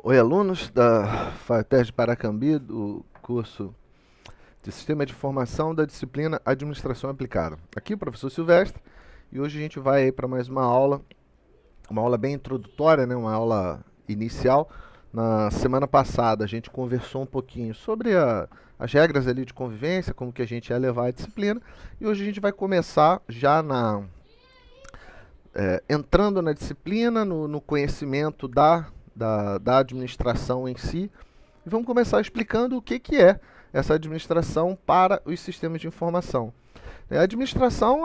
Oi, alunos da FATES de Paracambi, do curso de Sistema de Informação da disciplina Administração Aplicada. Aqui o professor Silvestre, e hoje a gente vai para mais uma aula bem introdutória, né, uma aula inicial. Na semana passada a gente conversou um pouquinho sobre as regras ali de convivência, como que a gente ia levar a disciplina, e hoje a gente vai começar já entrando na disciplina, no conhecimento da administração em si. E vamos começar explicando o que é essa administração para os sistemas de informação. A administração,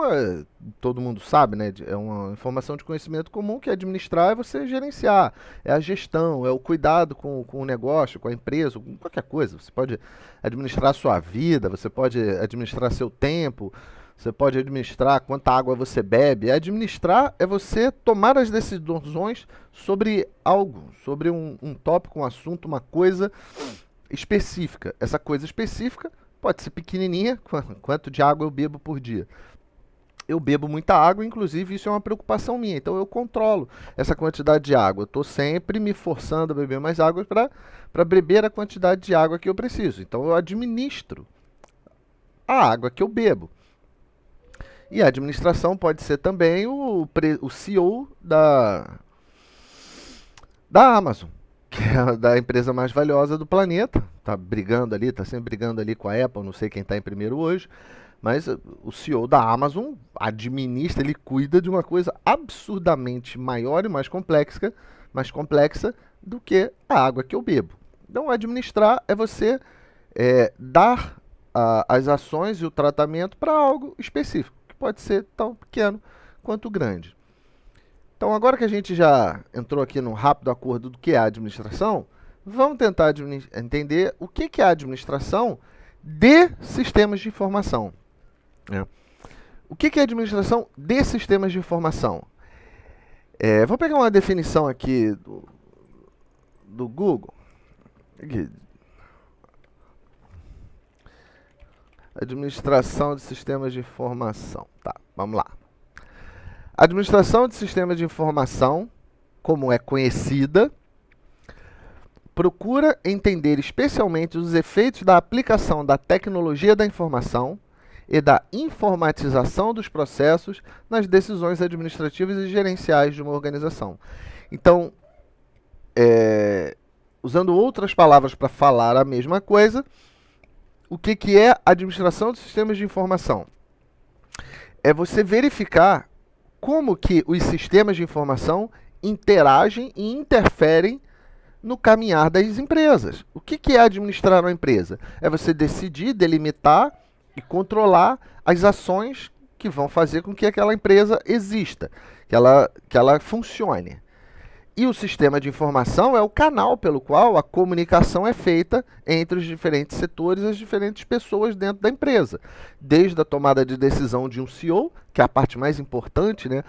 todo mundo sabe, né? É uma informação de conhecimento comum que administrar é você gerenciar, é a gestão, é o cuidado com o negócio, com a empresa, com qualquer coisa. Você pode administrar a sua vida, você pode administrar seu tempo, você pode administrar quanta água você bebe. Administrar é você tomar as decisões sobre algo, sobre um tópico, um assunto, uma coisa específica. Essa coisa específica pode ser pequenininha, quanto de água eu bebo por dia. Eu bebo muita água, inclusive isso é uma preocupação minha, então eu controlo essa quantidade de água. Eu estou sempre me forçando a beber mais água para beber a quantidade de água que eu preciso. Então eu administro a água que eu bebo. E a administração pode ser também o CEO da Amazon, que é da empresa mais valiosa do planeta. Tá brigando ali, tá sempre brigando ali com a Apple, não sei quem está em primeiro hoje, mas o CEO da Amazon administra, ele cuida de uma coisa absurdamente maior e mais complexa do que a água que eu bebo. Então, administrar é você dar as ações e o tratamento para algo específico, que pode ser tão pequeno quanto grande. Então, agora que a gente já entrou aqui num rápido acordo do que é a administração, vamos tentar entender o que é a administração de sistemas de informação. Né? O que é a administração de sistemas de informação? Vou pegar uma definição aqui do Google. Aqui. Administração de sistemas de informação. Tá, vamos lá. A administração de sistemas de informação, como é conhecida, procura entender especialmente os efeitos da aplicação da tecnologia da informação e da informatização dos processos nas decisões administrativas e gerenciais de uma organização. Então, usando outras palavras para falar a mesma coisa, o que é a administração de sistemas de informação? É você verificar como que os sistemas de informação interagem e interferem no caminhar das empresas. O que é administrar uma empresa? É você decidir, delimitar e controlar as ações que vão fazer com que aquela empresa exista, que ela funcione. E o sistema de informação é o canal pelo qual a comunicação é feita entre os diferentes setores e as diferentes pessoas dentro da empresa. Desde a tomada de decisão de um CEO, que é a parte mais importante, né,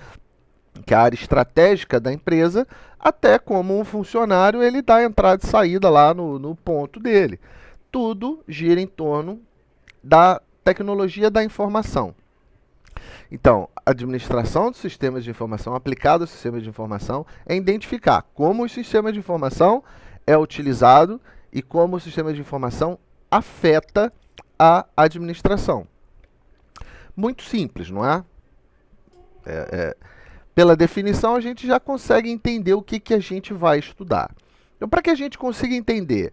que é a área estratégica da empresa, até como um funcionário ele dá entrada e saída lá no ponto dele. Tudo gira em torno da tecnologia da informação. Então, administração de sistemas de informação, aplicado aos sistemas de informação, é identificar como o sistema de informação é utilizado e como o sistema de informação afeta a administração. Muito simples, não é? Pela definição, a gente já consegue entender o que a gente vai estudar. Então, para que a gente consiga entender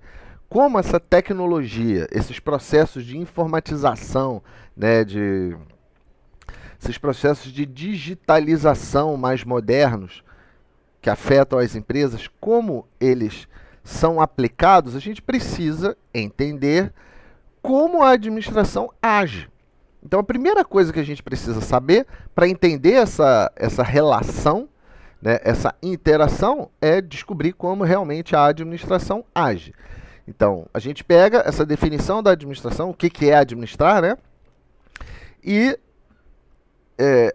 como essa tecnologia, esses processos de informatização, né, esses processos de digitalização mais modernos que afetam as empresas, como eles são aplicados, a gente precisa entender como a administração age. Então, a primeira coisa que a gente precisa saber para entender essa relação, né, essa interação, é descobrir como realmente a administração age. Então, a gente pega essa definição da administração, o que é administrar, né, e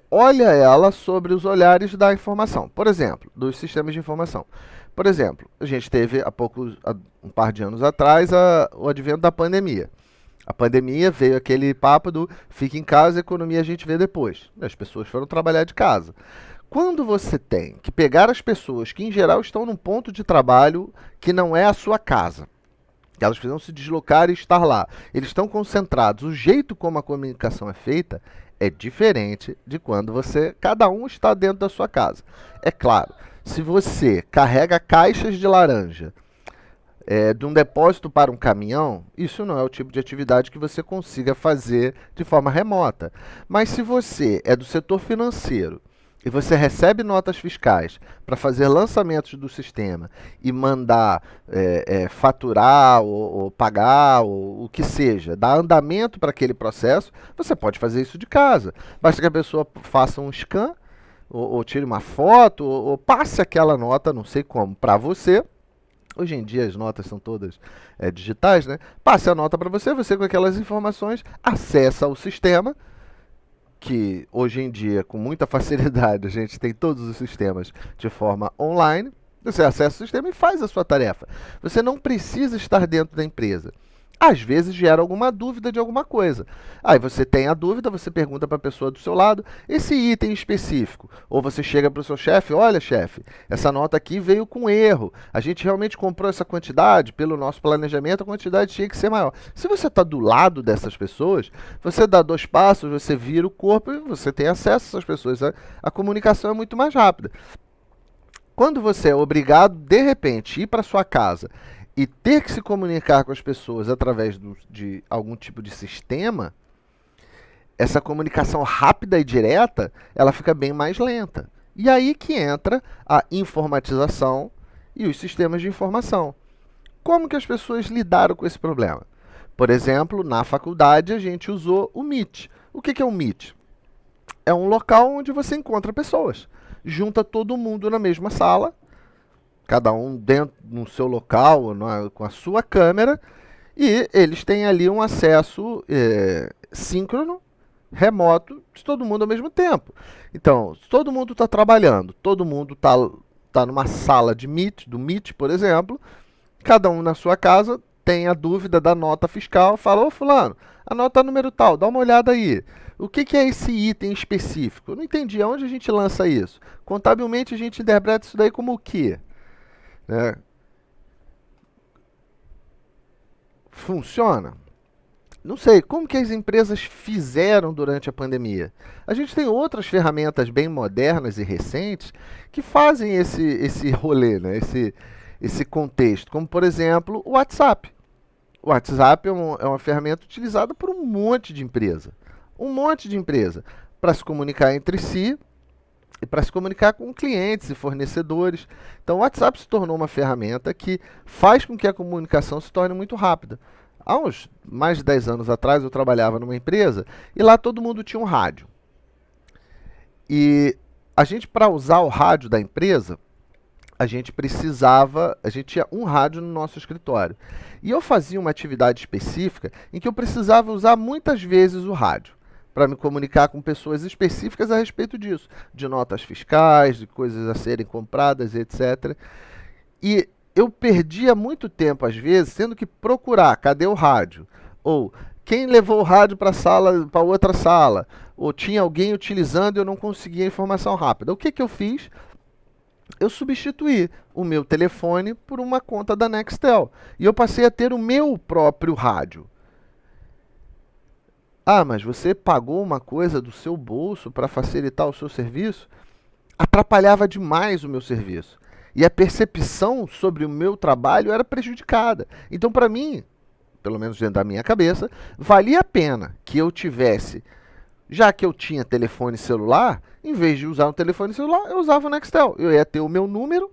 olha ela sobre os olhares da informação. Por exemplo, dos sistemas de informação. Por exemplo, a gente teve há um par de anos atrás, o advento da pandemia. A pandemia veio aquele papo do fique em casa, economia a gente vê depois. As pessoas foram trabalhar de casa. Quando você tem que pegar as pessoas que, em geral, estão num ponto de trabalho que não é a sua casa, elas precisam se deslocar e estar lá, eles estão concentrados, o jeito como a comunicação é feita é diferente de quando cada um está dentro da sua casa. É claro, se você carrega caixas de laranja de um depósito para um caminhão, isso não é o tipo de atividade que você consiga fazer de forma remota. Mas se você é do setor financeiro e você recebe notas fiscais para fazer lançamentos do sistema e mandar faturar ou pagar ou o que seja, dar andamento para aquele processo, você pode fazer isso de casa. Basta que a pessoa faça um scan ou tire uma foto ou passe aquela nota, não sei como, para você. Hoje em dia as notas são todas digitais, né? Passe a nota para você, você com aquelas informações acessa o sistema, que hoje em dia, com muita facilidade, a gente tem todos os sistemas de forma online. Você acessa o sistema e faz a sua tarefa. Você não precisa estar dentro da empresa. Às vezes gera alguma dúvida de alguma coisa. Aí você tem a dúvida, você pergunta para a pessoa do seu lado esse item específico. Ou você chega para o seu chefe, olha chefe, essa nota aqui veio com erro. A gente realmente comprou essa quantidade, pelo nosso planejamento a quantidade tinha que ser maior. Se você está do lado dessas pessoas, você dá 2 passos, você vira o corpo e você tem acesso a essas pessoas. A comunicação é muito mais rápida. Quando você é obrigado, de repente, ir para sua casa e ter que se comunicar com as pessoas através de algum tipo de sistema, essa comunicação rápida e direta, ela fica bem mais lenta. E aí que entra a informatização e os sistemas de informação. Como que as pessoas lidaram com esse problema? Por exemplo, na faculdade a gente usou o Meet. O que é o Meet? É um local onde você encontra pessoas. Junta todo mundo na mesma sala, cada um dentro no seu local, com a sua câmera, e eles têm ali um acesso síncrono, remoto, de todo mundo ao mesmo tempo. Então, se todo mundo está trabalhando, todo mundo tá numa sala de Meet, do Meet, por exemplo, cada um na sua casa tem a dúvida da nota fiscal, fala, ô fulano, a nota número tal, dá uma olhada aí. O que é esse item específico? Eu não entendi, aonde a gente lança isso? Contabilmente a gente interpreta isso daí como o quê? Funciona? Não sei, como que as empresas fizeram durante a pandemia? A gente tem outras ferramentas bem modernas e recentes que fazem esse rolê, né? esse contexto, como por exemplo o WhatsApp. O WhatsApp é uma ferramenta utilizada por um monte de empresa. Um monte de empresa para se comunicar entre si e para se comunicar com clientes e fornecedores. Então, o WhatsApp se tornou uma ferramenta que faz com que a comunicação se torne muito rápida. Há uns mais de 10 anos atrás, eu trabalhava numa empresa e lá todo mundo tinha um rádio. E a gente, para usar o rádio da empresa, a gente tinha um rádio no nosso escritório. E eu fazia uma atividade específica em que eu precisava usar muitas vezes o rádio para me comunicar com pessoas específicas a respeito disso, de notas fiscais, de coisas a serem compradas, etc. E eu perdia muito tempo, às vezes, tendo que procurar, cadê o rádio? Ou quem levou o rádio para outra sala? Ou tinha alguém utilizando e eu não conseguia informação rápida. O que eu fiz? Eu substituí o meu telefone por uma conta da Nextel. E eu passei a ter o meu próprio rádio. Ah, mas você pagou uma coisa do seu bolso para facilitar o seu serviço? Atrapalhava demais o meu serviço. E a percepção sobre o meu trabalho era prejudicada. Então, para mim, pelo menos dentro da minha cabeça, valia a pena que eu tivesse, já que eu tinha telefone celular, em vez de usar um telefone celular, eu usava o Nextel. Eu ia ter o meu número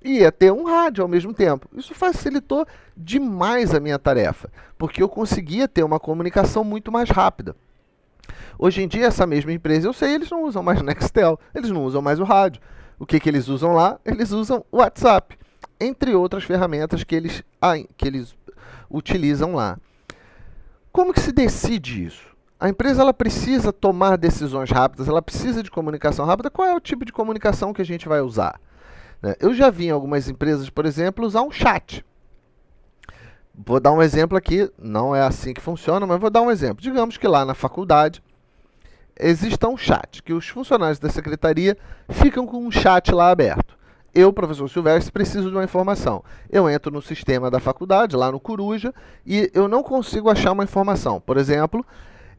e ia ter um rádio ao mesmo tempo. Isso facilitou demais a minha tarefa, porque eu conseguia ter uma comunicação muito mais rápida. Hoje em dia, essa mesma empresa, eu sei, eles não usam mais o Nextel, eles não usam mais o rádio. O que eles usam lá? Eles usam o WhatsApp, entre outras ferramentas que eles utilizam lá. Como que se decide isso? A empresa ela precisa tomar decisões rápidas, ela precisa de comunicação rápida. Qual é o tipo de comunicação que a gente vai usar? Eu já vi em algumas empresas, por exemplo, usar um chat. Vou dar um exemplo aqui, não é assim que funciona, mas vou dar um exemplo. Digamos que lá na faculdade exista um chat, que os funcionários da secretaria ficam com um chat lá aberto. Eu, professor Silvestre, preciso de uma informação. Eu entro no sistema da faculdade, lá no Coruja, e eu não consigo achar uma informação. Por exemplo,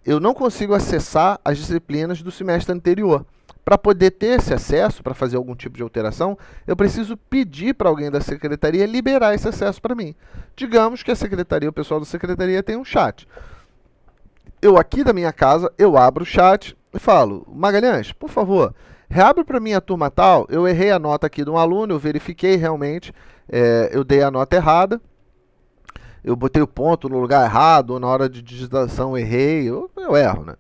eu não consigo acessar as disciplinas do semestre anterior. Para poder ter esse acesso, para fazer algum tipo de alteração, eu preciso pedir para alguém da secretaria liberar esse acesso para mim. Digamos que a secretaria, o pessoal da secretaria tem um chat. Eu aqui da minha casa, eu abro o chat e falo, Magalhães, por favor, reabre para mim a turma tal, eu errei a nota aqui de um aluno, eu verifiquei realmente, eu dei a nota errada, eu botei o ponto no lugar errado, ou na hora de digitação errei, eu erro, né?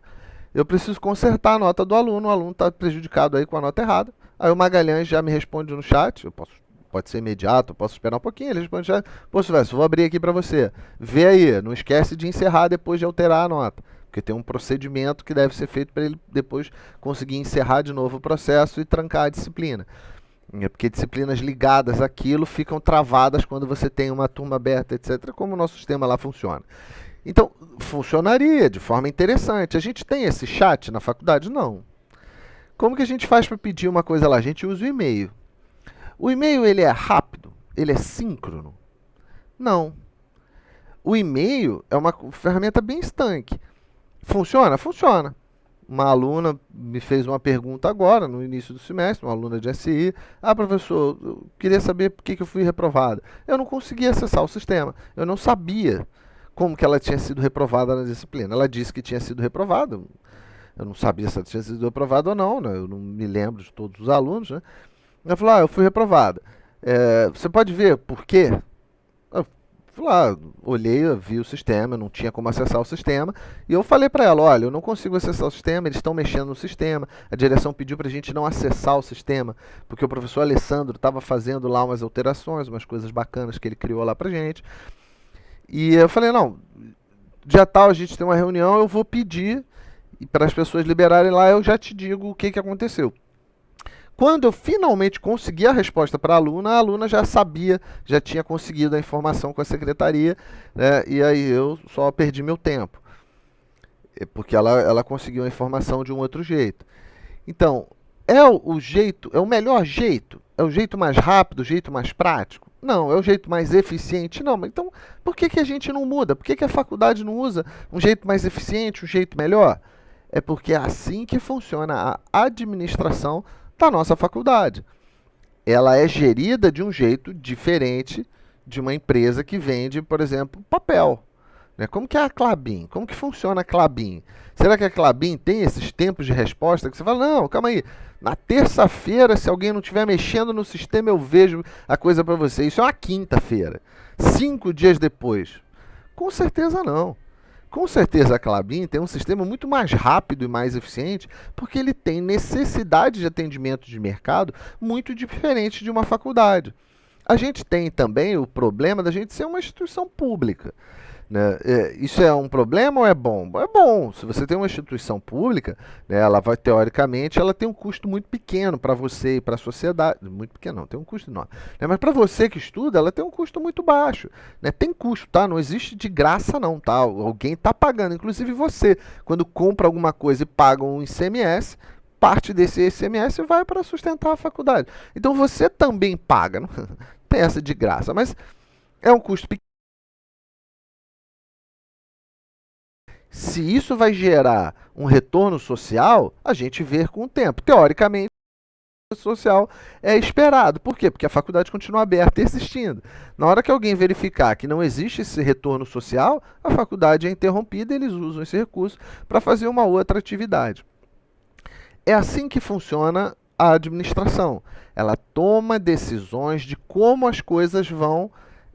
Eu preciso consertar a nota do aluno, o aluno está prejudicado aí com a nota errada. Aí o Magalhães já me responde no chat, pode ser imediato, eu posso esperar um pouquinho, ele responde já, pô, Silvestre, vou abrir aqui para você. Vê aí, não esquece de encerrar depois de alterar a nota, porque tem um procedimento que deve ser feito para ele depois conseguir encerrar de novo o processo e trancar a disciplina. Porque disciplinas ligadas àquilo ficam travadas quando você tem uma turma aberta, etc., como o nosso sistema lá funciona. Então, funcionaria de forma interessante. A gente tem esse chat na faculdade? Não. Como que a gente faz para pedir uma coisa lá? A gente usa o e-mail. O e-mail ele é rápido? Ele é síncrono? Não. O e-mail é uma ferramenta bem estanque. Funciona? Funciona. Uma aluna me fez uma pergunta agora, no início do semestre, uma aluna de SI. Ah, professor, eu queria saber por que eu fui reprovada. Eu não conseguia acessar o sistema. Eu não sabia como que ela tinha sido reprovada na disciplina. Ela disse que tinha sido reprovada. Eu não sabia se ela tinha sido reprovada ou não, né? Eu não me lembro de todos os alunos, né? Ela falou, eu fui reprovada. Você pode ver por quê? Eu fui lá, olhei, vi o sistema, não tinha como acessar o sistema, e eu falei para ela, olha, eu não consigo acessar o sistema, eles estão mexendo no sistema, a direção pediu para a gente não acessar o sistema, porque o professor Alessandro estava fazendo lá umas alterações, umas coisas bacanas que ele criou lá para gente. E eu falei, não, dia tal a gente tem uma reunião, eu vou pedir para as pessoas liberarem lá, eu já te digo o que aconteceu. Quando eu finalmente consegui a resposta para a aluna já sabia, já tinha conseguido a informação com a secretaria, né, e aí eu só perdi meu tempo, porque ela conseguiu a informação de um outro jeito. Então, é o jeito, é o melhor jeito? É o jeito mais rápido, o jeito mais prático? Não. É o jeito mais eficiente? Não. Mas então, por que a gente não muda? Por que a faculdade não usa um jeito mais eficiente, um jeito melhor? É porque é assim que funciona a administração da nossa faculdade. Ela é gerida de um jeito diferente de uma empresa que vende, por exemplo, papel. Né? Como que é a Klabin? Como que funciona a Klabin? Será que a Klabin tem esses tempos de resposta que você fala, não, calma aí, na terça-feira, se alguém não estiver mexendo no sistema, eu vejo a coisa para você. Isso é uma quinta-feira. 5 dias depois. Com certeza não. Com certeza a Klabin tem um sistema muito mais rápido e mais eficiente, porque ele tem necessidade de atendimento de mercado muito diferente de uma faculdade. A gente tem também o problema da gente ser uma instituição pública. Né? Isso é um problema ou é bom? É bom. Se você tem uma instituição pública, né, ela vai, teoricamente, ela tem um custo muito pequeno para você e para a sociedade. Muito pequeno não, tem um custo enorme. Né? Mas para você que estuda, ela tem um custo muito baixo. Né? Tem custo, tá? Não existe de graça não, tá? Alguém está pagando, inclusive você. Quando compra alguma coisa e paga um ICMS, parte desse ICMS vai para sustentar a faculdade. Então você também paga. Não tem essa de graça, mas é um custo pequeno. Se isso vai gerar um retorno social, a gente vê com o tempo. Teoricamente, o retorno social é esperado. Por quê? Porque a faculdade continua aberta e existindo. Na hora que alguém verificar que não existe esse retorno social, a faculdade é interrompida e eles usam esse recurso para fazer uma outra atividade. É assim que funciona a administração. Ela toma decisões de como as coisas vão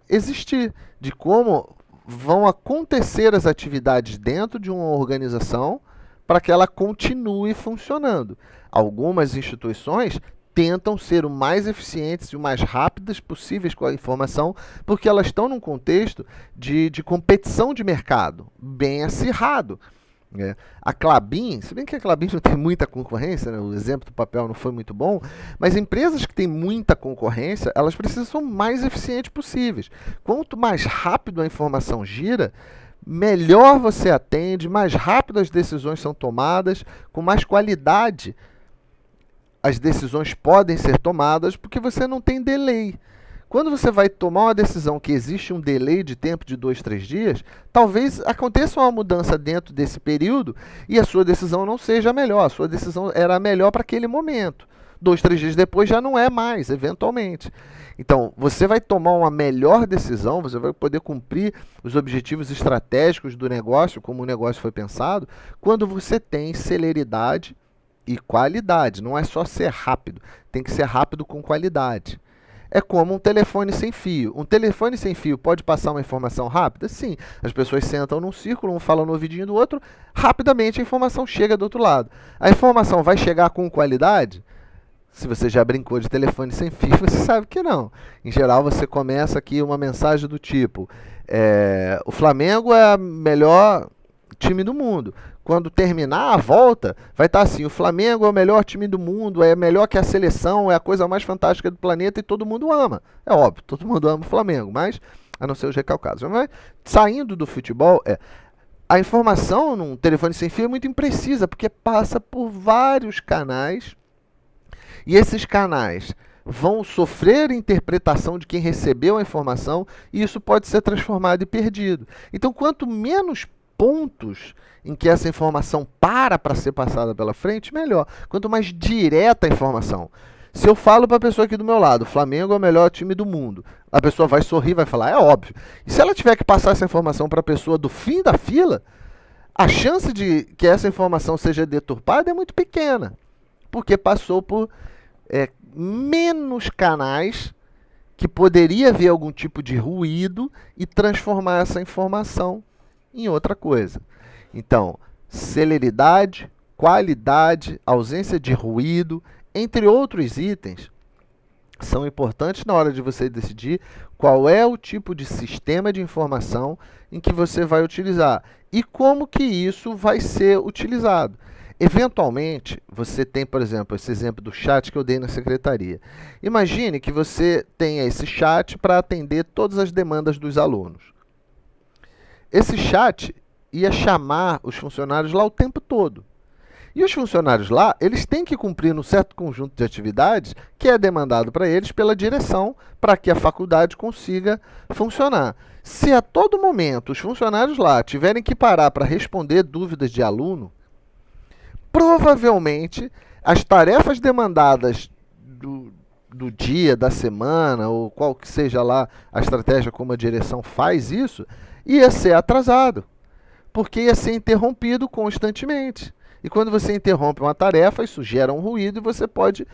existir, de como vão acontecer as atividades dentro de uma organização para que ela continue funcionando. Algumas instituições tentam ser o mais eficientes e o mais rápidas possíveis com a informação, porque elas estão num contexto de competição de mercado, bem acirrado. A Klabin, se bem que a Klabin não tem muita concorrência, né? O exemplo do papel não foi muito bom, mas empresas que têm muita concorrência, elas precisam ser o mais eficientes possíveis. Quanto mais rápido a informação gira, melhor você atende, mais rápido as decisões são tomadas, com mais qualidade as decisões podem ser tomadas, porque você não tem delay. Quando você vai tomar uma decisão que existe um delay de tempo de 2, 3 dias, talvez aconteça uma mudança dentro desse período e a sua decisão não seja a melhor. A sua decisão era a melhor para aquele momento. 2, 3 dias depois já não é mais, eventualmente. Então, você vai tomar uma melhor decisão, você vai poder cumprir os objetivos estratégicos do negócio, como o negócio foi pensado, quando você tem celeridade e qualidade. Não é só ser rápido, tem que ser rápido com qualidade. É como um telefone sem fio. Um telefone sem fio pode passar uma informação rápida? Sim. As pessoas sentam num círculo, um fala no ouvidinho do outro, rapidamente a informação chega do outro lado. A informação vai chegar com qualidade? Se você já brincou de telefone sem fio, você sabe que não. Em geral, você começa aqui uma mensagem do tipo: o Flamengo é o melhor time do mundo. Quando terminar a volta, vai estar assim: o Flamengo é o melhor time do mundo, é melhor que a seleção, é a coisa mais fantástica do planeta e todo mundo ama. É óbvio, todo mundo ama o Flamengo, mas a não ser os recalcados. Mas, saindo do futebol, a informação num telefone sem fio é muito imprecisa, porque passa por vários canais e esses canais vão sofrer interpretação de quem recebeu a informação e isso pode ser transformado e perdido. Então, quanto menos pontos em que essa informação para ser passada pela frente, melhor. Quanto mais direta a informação. Se eu falo para a pessoa aqui do meu lado, o Flamengo é o melhor time do mundo, a pessoa vai sorrir, vai falar, é óbvio. E se ela tiver que passar essa informação para a pessoa do fim da fila, a chance de que essa informação seja deturpada é muito pequena, porque passou por menos canais que poderia haver algum tipo de ruído e transformar essa informação em outra coisa. Então, celeridade, qualidade, ausência de ruído, entre outros itens, são importantes na hora de você decidir qual é o tipo de sistema de informação em que você vai utilizar e como que isso vai ser utilizado. Eventualmente, você tem, por exemplo, esse exemplo do chat que eu dei na secretaria. Imagine que você tenha esse chat para atender todas as demandas dos alunos. Esse chat ia chamar os funcionários lá o tempo todo. E os funcionários lá, eles têm que cumprir um certo conjunto de atividades que é demandado para eles pela direção para que a faculdade consiga funcionar. Se a todo momento os funcionários lá tiverem que parar para responder dúvidas de aluno, provavelmente as tarefas demandadas do dia, da semana, ou qual que seja lá a estratégia como a direção faz isso, ia ser atrasado, porque ia ser interrompido constantemente. E quando você interrompe uma tarefa, isso gera um ruído e você pode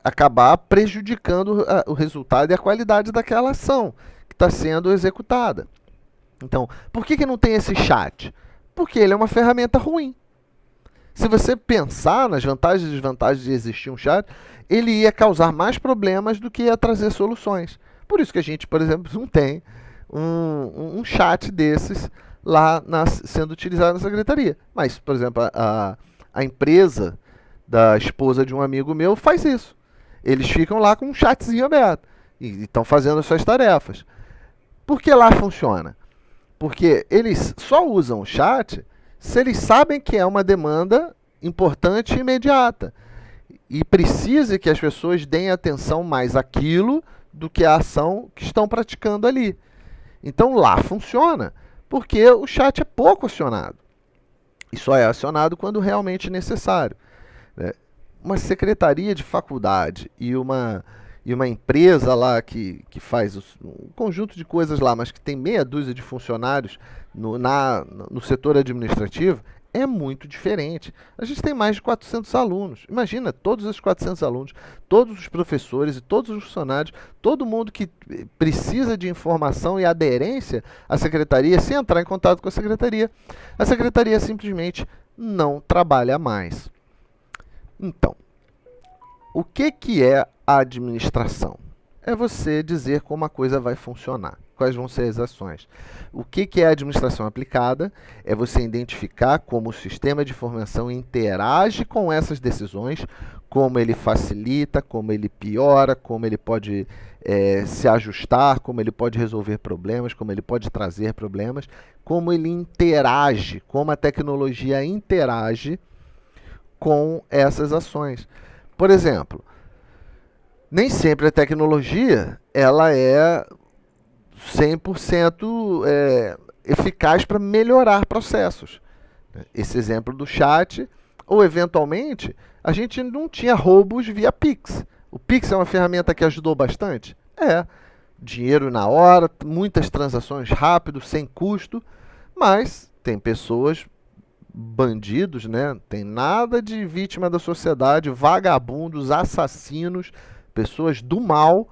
acabar prejudicando o resultado e a qualidade daquela ação que está sendo executada. Então, por que não tem esse chat? Porque ele é uma ferramenta ruim. Se você pensar nas vantagens e desvantagens de existir um chat, ele ia causar mais problemas do que ia trazer soluções. Por isso que a gente, por exemplo, não tem um chat desses lá sendo utilizado na secretaria. Mas, por exemplo, a empresa da esposa de um amigo meu faz isso. Eles ficam lá com um chatzinho aberto e estão fazendo as suas tarefas. Por que lá funciona? Porque eles só usam o chat se eles sabem que é uma demanda importante e imediata. E precisa que as pessoas deem atenção mais àquilo do que à ação que estão praticando ali. Então lá funciona, porque o chat é pouco acionado. E só é acionado quando realmente necessário. Uma secretaria de faculdade e uma empresa lá que faz um conjunto de coisas lá, mas que tem meia dúzia de funcionários no setor administrativo, é muito diferente. A gente tem mais de 400 alunos. Imagina, todos os 400 alunos, todos os professores e todos os funcionários, todo mundo que precisa de informação e aderência à secretaria, se entrar em contato com a secretaria simplesmente não trabalha mais. Então, o que é a administração? É você dizer como a coisa vai funcionar, quais vão ser as ações. O que é a administração aplicada? É você identificar como o sistema de informação interage com essas decisões, como ele facilita, como ele piora, como ele pode se ajustar, como ele pode resolver problemas, como ele pode trazer problemas, como ele interage, como a tecnologia interage com essas ações. Por exemplo, nem sempre a tecnologia ela é 100% eficaz para melhorar processos. Esse exemplo do chat, ou eventualmente, a gente não tinha roubos via Pix. O Pix é uma ferramenta que ajudou bastante? É. Dinheiro na hora, muitas transações rápido, sem custo, mas tem pessoas, bandidos, né? Tem nada de vítima da sociedade, vagabundos, assassinos, pessoas do mal,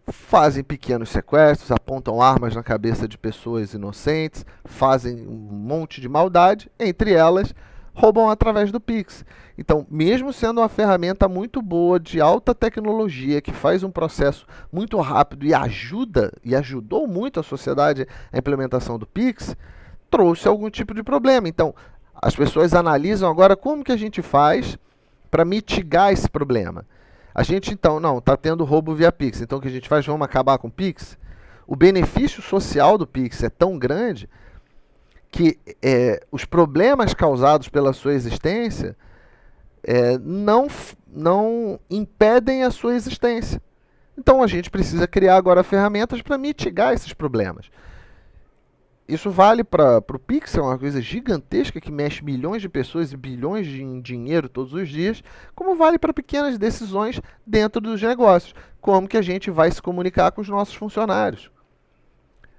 fazem pequenos sequestros, apontam armas na cabeça de pessoas inocentes, fazem um monte de maldade, entre elas roubam através do Pix. Então, mesmo sendo uma ferramenta muito boa, de alta tecnologia, que faz um processo muito rápido e ajudou muito a sociedade a implementação do Pix, trouxe algum tipo de problema. Então, as pessoas analisam agora como que a gente faz para mitigar esse problema. A gente, então, não, está tendo roubo via Pix, então o que a gente faz? Vamos acabar com o Pix? O benefício social do Pix é tão grande que os problemas causados pela sua existência não impedem a sua existência. Então a gente precisa criar agora ferramentas para mitigar esses problemas. Isso vale para o Pix, é uma coisa gigantesca que mexe milhões de pessoas e bilhões de dinheiro todos os dias, como vale para pequenas decisões dentro dos negócios. Como que a gente vai se comunicar com os nossos funcionários?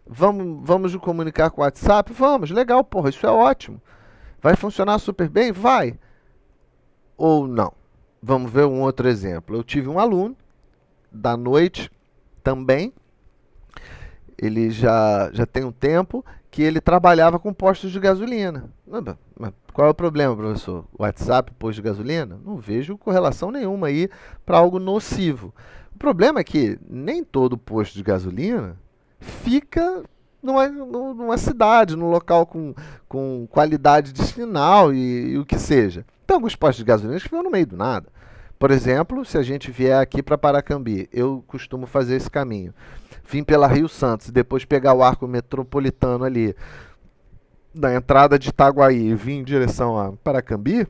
Vamos nos comunicar com o WhatsApp? Vamos, legal, porra, isso é ótimo. Vai funcionar super bem? Vai. Ou não? Vamos ver um outro exemplo. Eu tive um aluno da noite também. Ele já tem um tempo que ele trabalhava com postos de gasolina. Mas qual é o problema, professor? WhatsApp, posto de gasolina? Não vejo correlação nenhuma aí para algo nocivo. O problema é que nem todo posto de gasolina fica numa cidade, num local com qualidade de sinal e o que seja. Tem alguns postos de gasolina que ficam no meio do nada. Por exemplo, se a gente vier aqui para Paracambi, eu costumo fazer esse caminho. Vim pela Rio Santos e depois pegar o arco metropolitano ali na entrada de Itaguaí e vir em direção a Paracambi,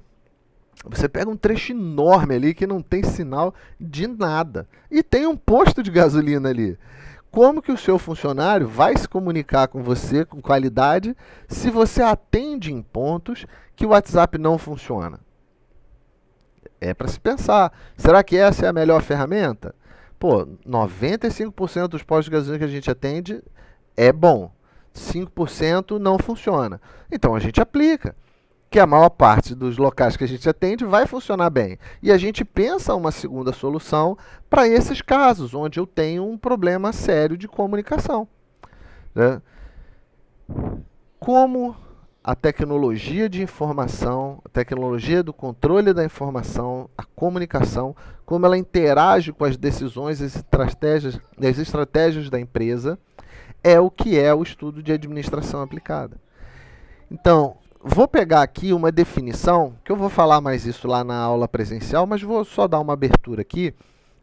você pega um trecho enorme ali que não tem sinal de nada. E tem um posto de gasolina ali. Como que o seu funcionário vai se comunicar com você com qualidade se você atende em pontos que o WhatsApp não funciona? É para se pensar. Será que essa é a melhor ferramenta? Pô, 95% dos postos de gasolina que a gente atende é bom. 5% não funciona. Então a gente aplica. Que a maior parte dos locais que a gente atende vai funcionar bem. E a gente pensa uma segunda solução para esses casos, onde eu tenho um problema sério de comunicação. Né? Como a tecnologia de informação, a tecnologia do controle da informação, a comunicação, como ela interage com as decisões e as estratégias da empresa, é o que é o estudo de administração aplicada. Então, vou pegar aqui uma definição, que eu vou falar mais isso lá na aula presencial, mas vou só dar uma abertura aqui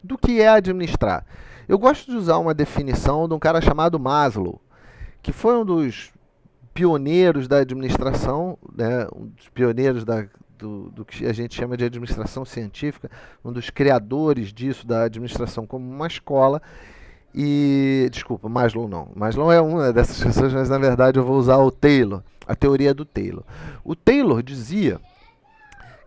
do que é administrar. Eu gosto de usar uma definição de um cara chamado Maslow, que foi um dos pioneiros da administração, né, um dos pioneiros do que a gente chama de administração científica, um dos criadores disso, da administração como uma escola. E, desculpa, Maslow não. Maslow é uma dessas pessoas, mas na verdade eu vou usar o Taylor, a teoria do Taylor. O Taylor dizia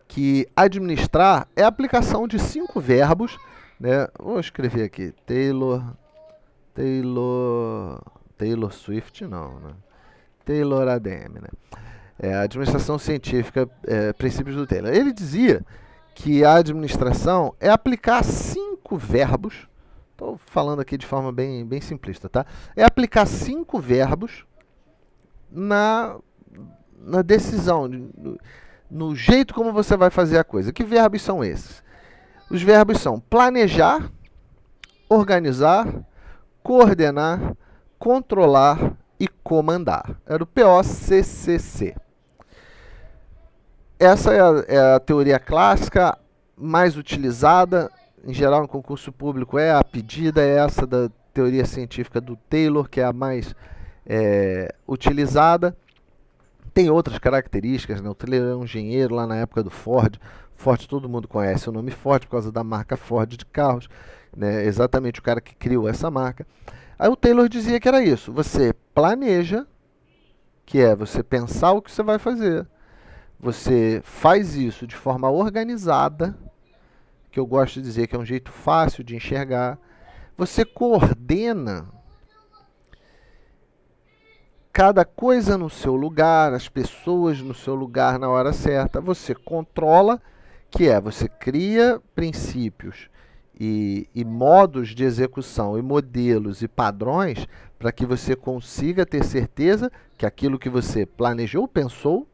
que administrar é a aplicação de 5 verbos, né? Vou escrever aqui, Taylor Swift não, né? Taylor ADM, né? Administração científica, princípios do Taylor. Ele dizia que a administração é aplicar 5 verbos. Estou falando aqui de forma bem simplista, tá? É aplicar 5 verbos na decisão, no jeito como você vai fazer a coisa. Que verbos são esses? Os verbos são planejar, organizar, coordenar, controlar e comandar. Era o POCCC. Essa é a teoria clássica mais utilizada, em geral, em concurso público. A pedida é essa da teoria científica do Taylor, que é a mais utilizada. Tem outras características, né? O Taylor é um engenheiro lá na época do Ford. Ford, todo mundo conhece o nome Ford por causa da marca Ford de carros, né? Exatamente o cara que criou essa marca. Aí o Taylor dizia que era isso: você planeja, que é você pensar o que você vai fazer, você faz isso de forma organizada, que eu gosto de dizer que é um jeito fácil de enxergar, você coordena cada coisa no seu lugar, as pessoas no seu lugar na hora certa, você controla, que é você cria princípios e modos de execução, e modelos e padrões para que você consiga ter certeza que aquilo que você planejou, pensou,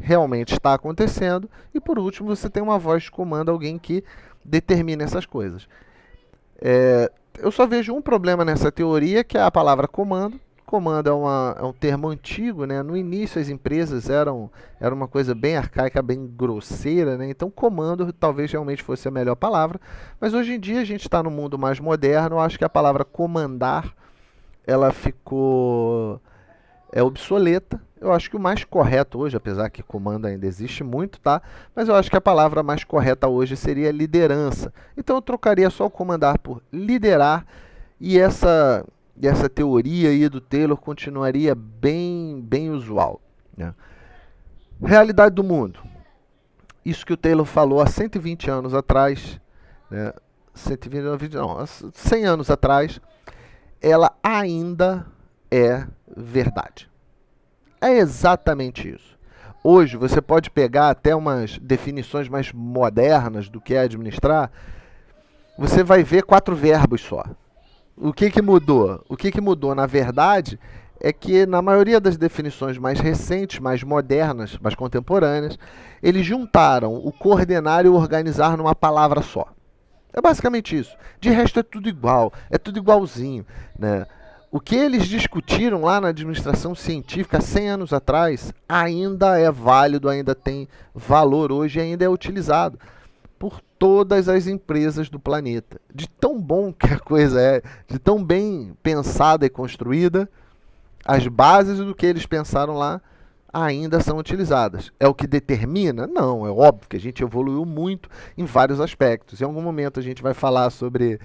realmente está acontecendo. E por último, você tem uma voz de comando, alguém que determina essas coisas. Eu só vejo um problema nessa teoria, que é a palavra comando. Comando é um termo antigo, né? No início as empresas era uma coisa bem arcaica, bem grosseira, né? Então comando talvez realmente fosse a melhor palavra, mas hoje em dia a gente está no mundo mais moderno. Eu acho que a palavra comandar ela ficou obsoleta. Eu acho que o mais correto hoje, apesar que comando ainda existe muito, tá? Mas eu acho que a palavra mais correta hoje seria liderança. Então eu trocaria só o comandar por liderar, e essa teoria aí do Taylor continuaria bem usual, né? Realidade do mundo. Isso que o Taylor falou há 120 anos atrás, né? 120 não, 100 anos atrás, ela ainda é verdade. É exatamente isso. Hoje você pode pegar até umas definições mais modernas do que é administrar, você vai ver 4 verbos só. O que mudou? O que mudou, na verdade, é que na maioria das definições mais recentes, mais modernas, mais contemporâneas, eles juntaram o coordenar e o organizar numa palavra só. É basicamente isso. De resto é tudo igual, é tudo igualzinho, né? O que eles discutiram lá na administração científica 100 anos atrás ainda é válido, ainda tem valor hoje e ainda é utilizado por todas as empresas do planeta. De tão bom que a coisa é, de tão bem pensada e construída, as bases do que eles pensaram lá ainda são utilizadas. É o que determina? Não, é óbvio que a gente evoluiu muito em vários aspectos. Em algum momento a gente vai falar sobre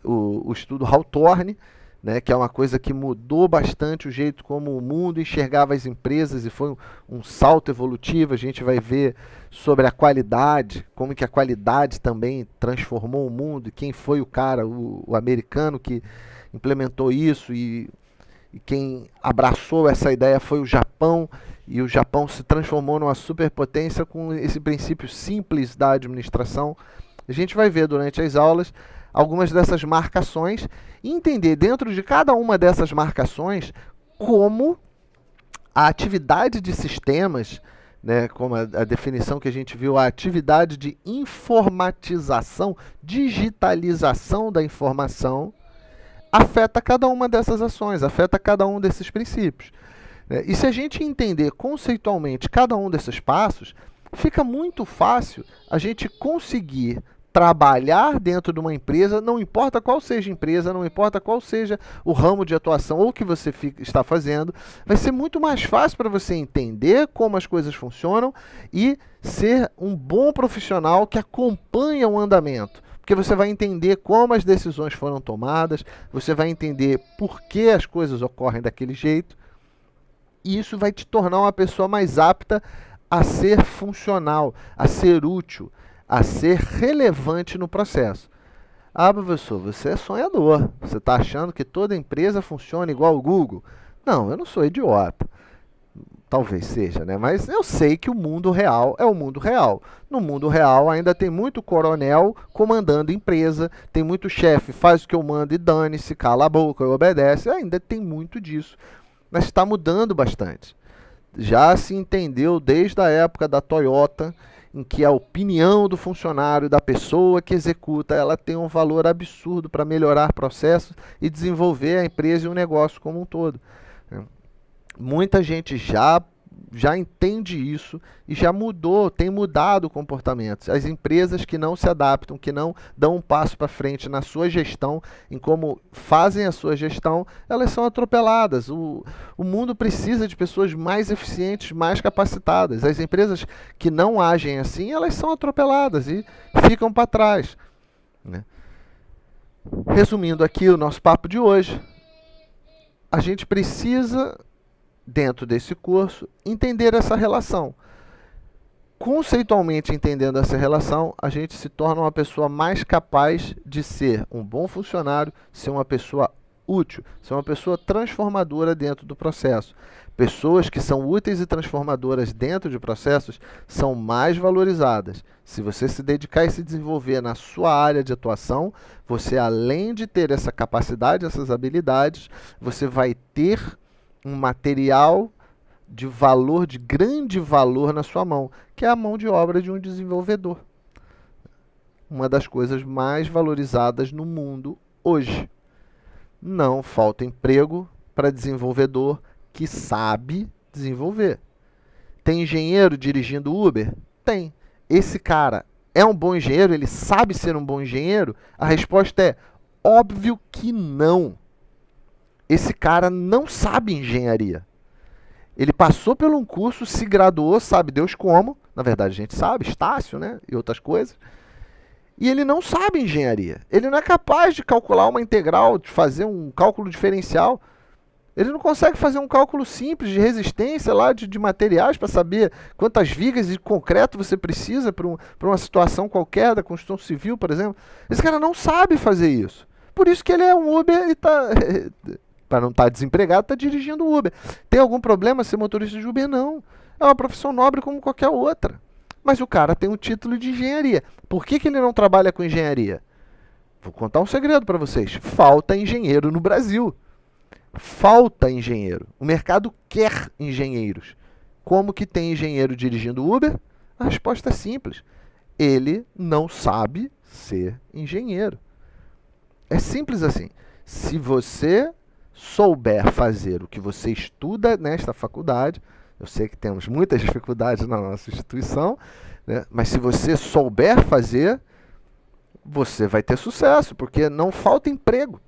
o estudo Hawthorne, né, que é uma coisa que mudou bastante o jeito como o mundo enxergava as empresas, e foi um salto evolutivo. A gente vai ver sobre a qualidade, como que a qualidade também transformou o mundo, e quem foi o cara, o americano que implementou isso, e quem abraçou essa ideia foi o Japão, e o Japão se transformou numa superpotência com esse princípio simples da administração. A gente vai ver durante as aulas algumas dessas marcações e entender dentro de cada uma dessas marcações como a atividade de sistemas, né, como a definição que a gente viu, a atividade de informatização, digitalização da informação, afeta cada uma dessas ações, afeta cada um desses princípios. E se a gente entender conceitualmente cada um desses passos, fica muito fácil a gente conseguir trabalhar dentro de uma empresa, não importa qual seja a empresa, não importa qual seja o ramo de atuação ou o que você está fazendo, vai ser muito mais fácil para você entender como as coisas funcionam e ser um bom profissional que acompanha o andamento. Porque você vai entender como as decisões foram tomadas, você vai entender por que as coisas ocorrem daquele jeito, e isso vai te tornar uma pessoa mais apta a ser funcional, a ser útil, a ser relevante no processo. Ah, professor, você é sonhador. Você está achando que toda empresa funciona igual o Google? Não, eu não sou idiota. Talvez seja, né? Mas eu sei que o mundo real é o mundo real. No mundo real ainda tem muito coronel comandando empresa, tem muito chefe, faz o que eu mando e dane-se, cala a boca e obedece. Ainda tem muito disso. Mas está mudando bastante. Já se entendeu desde a época da Toyota, em que a opinião do funcionário, da pessoa que executa, ela tem um valor absurdo para melhorar processos e desenvolver a empresa e o negócio como um todo. Muita gente já já entende isso e já mudou, tem mudado comportamentos. As empresas que não se adaptam, que não dão um passo para frente na sua gestão, em como fazem a sua gestão, elas são atropeladas. O mundo precisa de pessoas mais eficientes, mais capacitadas. As empresas que não agem assim, elas são atropeladas e ficam para trás, né? Resumindo aqui o nosso papo de hoje, a gente precisa, dentro desse curso, entender essa relação. Conceitualmente entendendo essa relação, a gente se torna uma pessoa mais capaz de ser um bom funcionário, ser uma pessoa útil, ser uma pessoa transformadora dentro do processo. Pessoas que são úteis e transformadoras dentro de processos são mais valorizadas. Se você se dedicar e se desenvolver na sua área de atuação, você, além de ter essa capacidade, essas habilidades, você vai ter um material de valor, de grande valor na sua mão, que é a mão de obra de um desenvolvedor. Uma das coisas mais valorizadas no mundo hoje. Não falta emprego para desenvolvedor que sabe desenvolver. Tem engenheiro dirigindo Uber? Tem. Esse cara é um bom engenheiro? Ele sabe ser um bom engenheiro? A resposta é óbvio que não. Esse cara não sabe engenharia. Ele passou por um curso, se graduou, sabe Deus como. Na verdade, a gente sabe, Estácio, né? E outras coisas. E ele não sabe engenharia. Ele não é capaz de calcular uma integral, de fazer um cálculo diferencial. Ele não consegue fazer um cálculo simples de resistência lá de materiais para saber quantas vigas de concreto você precisa para uma situação qualquer da construção civil, por exemplo. Esse cara não sabe fazer isso. Por isso que ele é um Uber e está... para não estar desempregado, está dirigindo Uber. Tem algum problema ser motorista de Uber? Não. É uma profissão nobre como qualquer outra. Mas o cara tem um título de engenharia. Por que ele não trabalha com engenharia? Vou contar um segredo para vocês. Falta engenheiro no Brasil. Falta engenheiro. O mercado quer engenheiros. Como que tem engenheiro dirigindo Uber? A resposta é simples. Ele não sabe ser engenheiro. É simples assim. Se você souber fazer o que você estuda nesta faculdade, eu sei que temos muitas dificuldades na nossa instituição, né? Mas se você souber fazer, você vai ter sucesso, porque não falta emprego.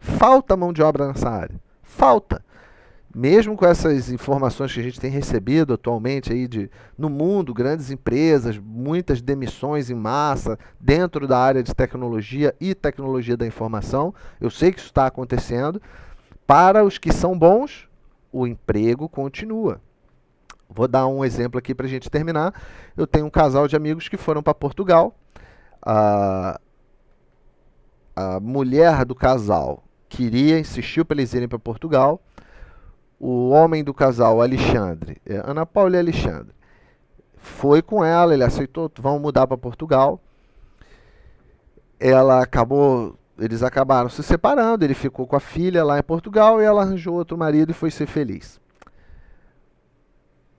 Falta mão de obra nessa área. Falta. Mesmo com essas informações que a gente tem recebido atualmente aí no mundo, grandes empresas, muitas demissões em massa dentro da área de tecnologia e tecnologia da informação, eu sei que isso está acontecendo. Para os que são bons, o emprego continua. Vou dar um exemplo aqui para a gente terminar. Eu tenho um casal de amigos que foram para Portugal. A mulher do casal insistiu para eles irem para Portugal. O homem do casal, Alexandre, Ana Paula e Alexandre, foi com ela, ele aceitou, vão mudar para Portugal. Eles acabaram se separando, ele ficou com a filha lá em Portugal e ela arranjou outro marido e foi ser feliz.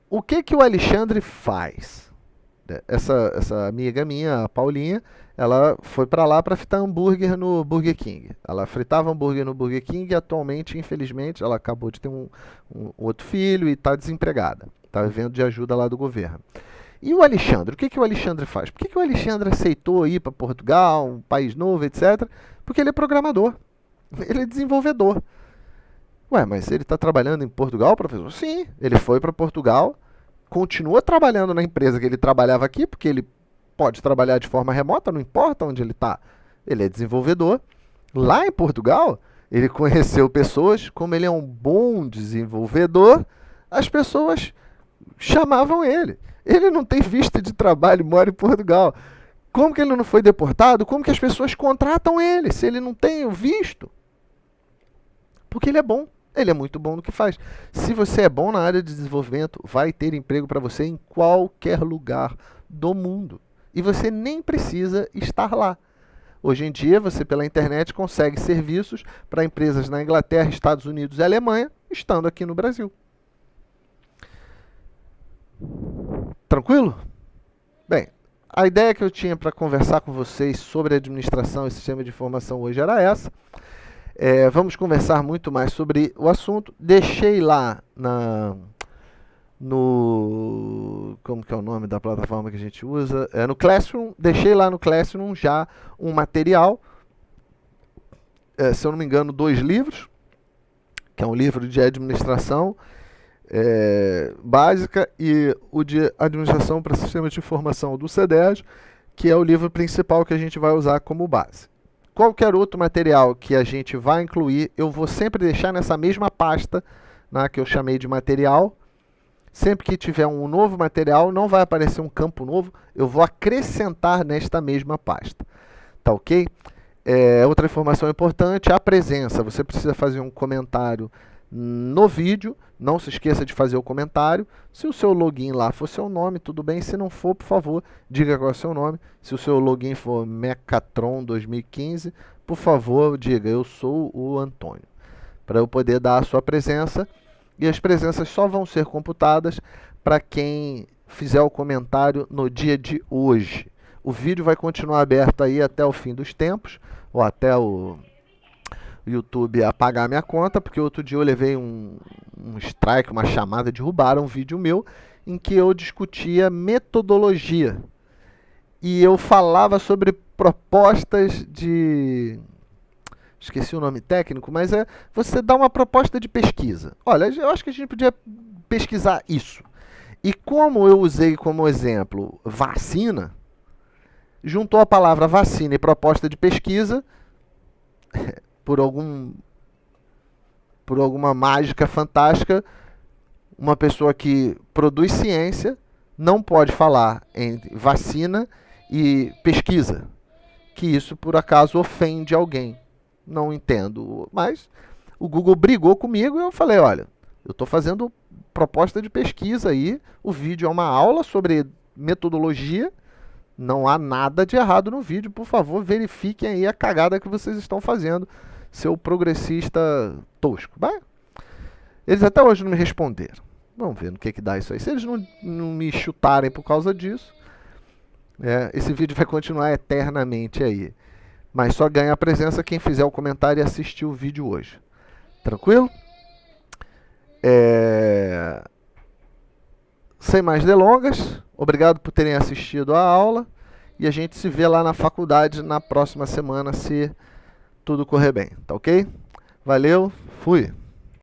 O que o Alexandre faz? Essa amiga minha, a Paulinha, ela foi para lá para fritar hambúrguer no Burger King. Ela fritava hambúrguer no Burger King e atualmente, infelizmente, ela acabou de ter um outro filho e está desempregada. Está vivendo de ajuda lá do governo. E o Alexandre? O que o Alexandre faz? Por que o Alexandre aceitou ir para Portugal, um país novo, etc.? Porque ele é programador. Ele é desenvolvedor. Ué, mas ele está trabalhando em Portugal, professor? Sim, ele foi para Portugal, continua trabalhando na empresa que ele trabalhava aqui, porque ele pode trabalhar de forma remota, não importa onde ele está. Ele é desenvolvedor. Lá em Portugal, ele conheceu pessoas, como ele é um bom desenvolvedor, as pessoas chamavam ele. Ele não tem visto de trabalho, mora em Portugal. Como que ele não foi deportado? Como que as pessoas contratam ele, se ele não tem o visto? Porque ele é bom. Ele é muito bom no que faz. Se você é bom na área de desenvolvimento, vai ter emprego para você em qualquer lugar do mundo. E você nem precisa estar lá. Hoje em dia, você pela internet consegue serviços para empresas na Inglaterra, Estados Unidos e Alemanha, estando aqui no Brasil. Tranquilo? Bem, a ideia que eu tinha para conversar com vocês sobre administração e sistema de informação hoje era essa. Vamos conversar muito mais sobre o assunto. Deixei lá Como que é o nome da plataforma que a gente usa? No Classroom, deixei lá no Classroom já um material, se eu não me engano, 2 livros, que é um livro de administração básica e o de administração para sistemas de informação do CEDES, que é o livro principal que a gente vai usar como base. Qualquer outro material que a gente vai incluir, eu vou sempre deixar nessa mesma pasta, né, que eu chamei de material. Sempre que tiver um novo material, não vai aparecer um campo novo, eu vou acrescentar nesta mesma pasta. Tá ok? Outra informação importante, a presença. Você precisa fazer um comentário no vídeo, não se esqueça de fazer o comentário. Se o seu login lá for seu nome, tudo bem. Se não for, por favor, diga qual é o seu nome. Se o seu login for Mecatron 2015, por favor, diga, eu sou o Antônio. Para eu poder dar a sua presença. E as presenças só vão ser computadas para quem fizer o comentário no dia de hoje. O vídeo vai continuar aberto aí até o fim dos tempos, ou até o YouTube apagar minha conta, porque outro dia eu levei um strike, uma chamada, derrubaram um vídeo meu em que eu discutia metodologia. E eu falava sobre propostas de... esqueci o nome técnico, mas você dá uma proposta de pesquisa. Olha, eu acho que a gente podia pesquisar isso. E como eu usei como exemplo vacina, juntou a palavra vacina e proposta de pesquisa, por alguma mágica fantástica, uma pessoa que produz ciência não pode falar entre vacina e pesquisa, que isso por acaso ofende alguém. Não entendo, mas o Google brigou comigo e eu falei, olha, eu estou fazendo proposta de pesquisa aí, o vídeo é uma aula sobre metodologia, não há nada de errado no vídeo, por favor, verifiquem aí a cagada que vocês estão fazendo, seu progressista tosco. Mas, eles até hoje não me responderam. Vamos ver no que dá isso aí. Se eles não me chutarem por causa disso, esse vídeo vai continuar eternamente aí. Mas só ganha a presença quem fizer o comentário e assistir o vídeo hoje. Tranquilo? Sem mais delongas, obrigado por terem assistido a aula. E a gente se vê lá na faculdade na próxima semana, se tudo correr bem. Tá ok? Valeu, fui!